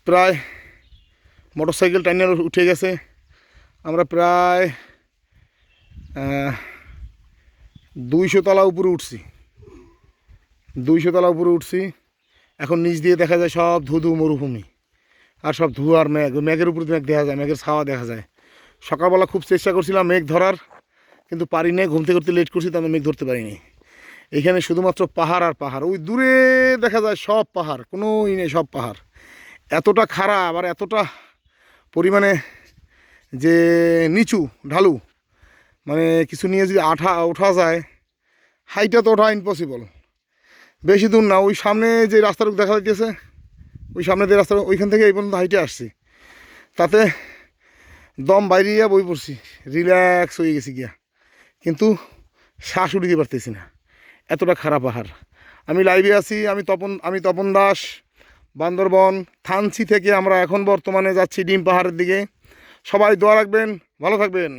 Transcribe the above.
প্রায় মোটরসাইকেল টাইনার উঠে গেছে। আমরা প্রায় 200 তলা উপরে উঠছি, 200 তলা উপরে উঠছি। এখন নিচ দিয়ে দেখা যায় সব ধুধু মরুভূমি, আর সব ধোঁয়ার মেঘ, মেঘের উপর মেঘ দেখা যায়, মেঘের ছাওয়া দেখা যায়। সকালবেলা খুব চেষ্টা করছিলাম মেঘ ধরার, কিন্তু পারি নাই, ঘুম থেকে করতে লেট করছি, তাহলে মেঘ ধরতে পারিনি। এখানে শুধুমাত্র পাহাড় আর পাহাড়, ওই দূরে দেখা যায় সব পাহাড়, কোনো নেই, সব পাহাড়। এতটা খারাপ আর এতটা পরিমাণে যে নিচু ঢালু, মানে কিছু নিয়ে যদি ওঠা যায়, হাইটা তো ওঠা ইম্পসিবল। বেশি দূর না, ওই সামনে যে রাস্তাটুকু দেখা যাচ্ছে, ওই সামনে যে রাস্তা, ওইখান থেকে এই পর্যন্ত হাইটে আসছি, তাতে দম বাইরে গিয়া বই পড়ছি, রিল্যাক্স হয়ে গেছি গিয়া, কিন্তু শ্বাস উঠিতে পারতেছি না, এতটা খারাপ পাহাড়। আমি লাইভে আছি, আমি তপন দাস, বান্দরবন থানচি থেকে। আমরা এখন বর্তমানে যাচ্ছি ডিম পাহাড়ের দিকে। সবাই দোয়া রাখবেন, ভালো থাকবেন।